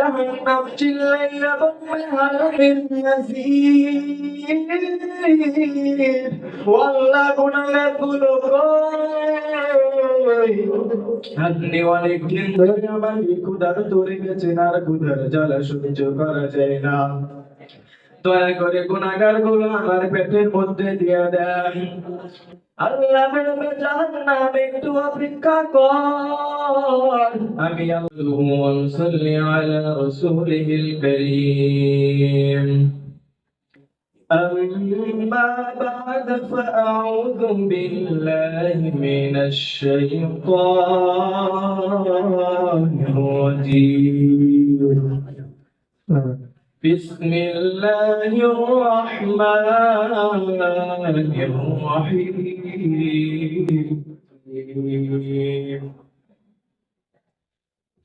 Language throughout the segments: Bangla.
জাহান্নাম চিল্লাইয়া বলবে হাল মিন নাযীর। ও আল্লাহ, গুনাহগার গুলো কই? আপনি অনেক দিন ধরে আমাকে ক্ষুধার্ত রেখেছেন, আর ক্ষুধার জ্বালা সহ্য করা যায় না। দয়া করে গুনাহগার গুলো আমার পেটের মধ্যে দিয়ে দেন। আল্লাহ বলবে জাহান্নামে একটু অপেক্ষা কর, আমি আল্লাহ সাল্লি আলা রাসূলিল কারীম। أما بعد فأعوذ بالله من الشيطان الرجيم. بسم الله الرحمن الرحيم.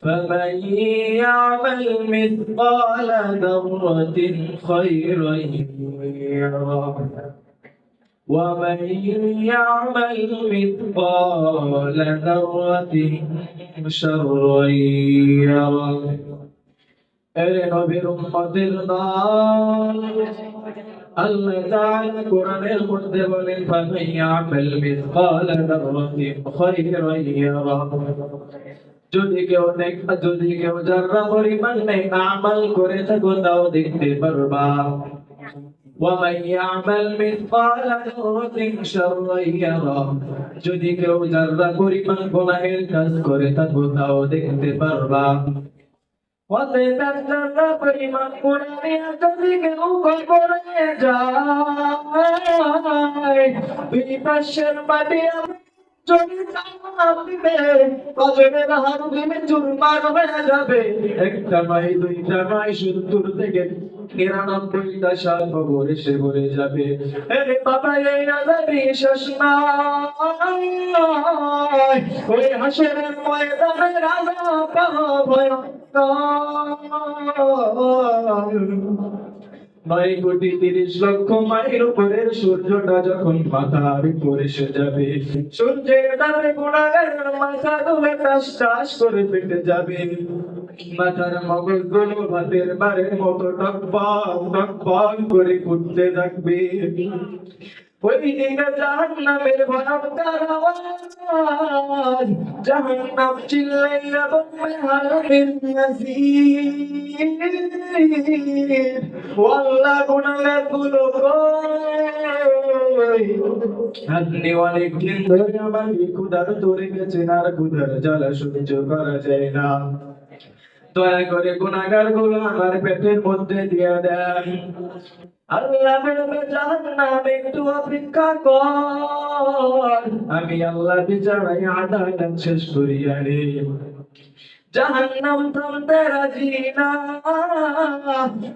فمن يعمل مثقال ذرة خيرا يره، ومن يعمل مثقال ذرة شرا يره। এরে নবীর উম্মতের দল, আল্লাহ তাআলা কোরআনের মধ্যে বলেন ফামান ইয়ামাল মিসকালা যাররাতিন খায়রান ইয়ারাহ। যদি কেউ যারা পরিমাণ নেক আমল করে থাকো তাও দেখতে পারবা। ওয়ামান ইয়ামাল মিসকালা যাররাতিন শাররান ইয়ারাহ। যদি কেউ যারা পরিমাণ গুনাহের কাজ করে থাকো তাও দেখতে পারবা। পরিমাণ গুনাহে যদি কেউ কবরে যায়, দুই পাশের মাটি যদি চাপ দিবে, কবরের হাত দিলে চুরমার হয়ে যাবে। একটা নয়, দুইটা নয়, 70 থেকে 99টা সাল কবর এসে ভরে যাবে। আরে বাবা, এই আযাবই শেষ নয়, ওই হাসরের ময়দানের আযাব ভয়ঙ্কর। 9,30,00,000 মাইল উপরের সূর্যটা যখন মাথার উপর এসে যাবে, সূর্যের তাপে গুনাহগারের মাথা দুলে টাস টাস করে ফেটে যাবে। মাথার মগজগুলো ভাতের বারের মতো টকবক টকবক করে ফুটতে থাকবে। ওই দিকে জাহান্নামের ভয়ঙ্কর আওয়াজ, জাহান্নাম চিল্লাইয়া বলবে হাল মিন নাযীর। ও আল্লাহ, গুনাহগার গুলো কই? আপনি অনেক দিন ধরে আমাকে ক্ষুধার্ত রেখেছেন, আর ক্ষুধার জ্বালা সহ্য করা যায় না। দয়া করে গুনাহগার গুলো আমার পেটের মধ্যে দিয়ে দেন। আল্লাহ বলবে জাহান্নামে একটু অপেক্ষা কর, আমি আল্লাহ বিচারাই আদালত শেষ করিয়া রে। জাহান্নাম থামতে রাজি না,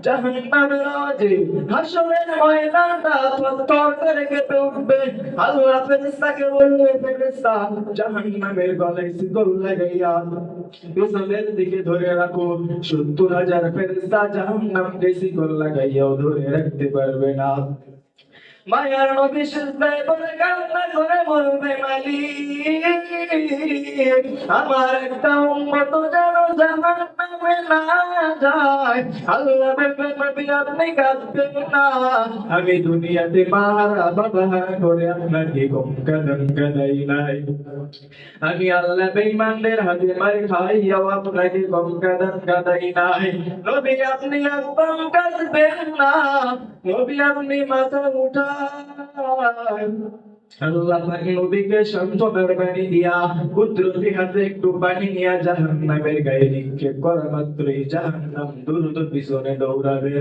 জাহান্নামের আওয়াজে হাসরের ময়দানটা থরথর করে কেঁপে উঠবে। আল্লাহ ফেরেশতাকে বলবে, ফেরেশতা জাহান্নামের গলায় শিকল লাগাইয়া পিছনের দিকে ধরে রাখো। 70,000 ফেরেশতা জাহান্নামকে শিকল লাগাইয়াও ধরে রাখতে পারবে না। মায়ার নবী সিজদায় পড়ে কান্না করে বলবে, মালিক, আমার একটা উম্মত যেন জাহান্নামে না যায়। আল্লাহ বলবে, নবী আপনি কাঁদবেন না, আমি দুনিয়াতে মারা বাবা করে আপনাকে কম কাঁদান কাঁদাই নাই। আমি আল্লাহ বেঈমানদের হাতে মার খাইয়াও আপনাকে কম কাঁদান কাঁদাই নাই। নবী আপনি একদম কাঁদবেন না, নবী আপনি মাথা উঠান। আল্লাহ পাক নবীকে সান্ত্বনার বাণী দিয়া কুদরতি হাতে একটু পানি নিয়ে জাহান্নামের গায়ে নিক্ষেপ করা মাত্রই জাহান্নাম দ্রুত পিছনে দৌড়াবে।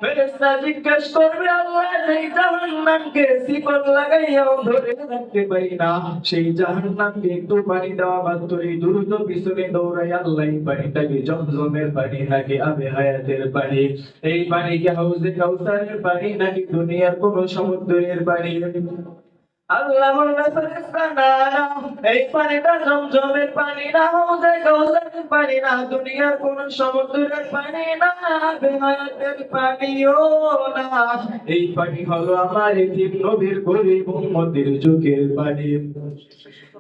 ফেরেশতা জিজ্ঞেস করবে, আল্লাহ সেই জাহান্নামকে শিকল লাগাইয়াও ধরে রাখতে পারি না, সেই জাহান্নামকে একটু পানি দেওয়া মাত্রই দ্রুত পিছনে দৌড়ায়। আল্লাহ পানিটাকে জমজমের পানি নাকি আবে হায়াতের পানি, এই পানিকে হাউজে কাউসারের পানি নাকি দুনিয়ার কোন সমুদ্রের পানি? আল্লাহ বলবে, ফেরেশতা না, এই পানিটা জমজমের পানি না, হাউজে কাউসারের পানি না, দুনিয়ার কোন সমুদ্রের পানি না, বেহায়াতের পানিও না। এই পানি হলো আমার এতিম নবীর গরীব উম্মতের চোখের পানি।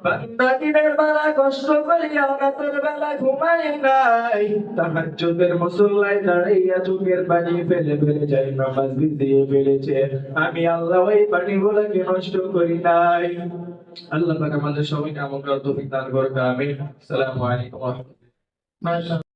বান্দা দিনের বেলা কষ্ট করিয়া রাতের বেলা ঘুমাই নাই, তাহাজ্জুদের মুসল্লায় দাঁড়াইয়া চোখের পানি ফেলে ফেলে যাই নামাজ ভিজিয়ে ফেলেছে। আমি আল্লাহ ওই পানিগুলোকে নষ্ট করি নাই। আল্লাহ পাক আমাদের সবাইকে আমল করার তৌফিক দান করুক। আমিন। আসসালামু আলাইকুম ওয়া রাহমাতুল্লাহ।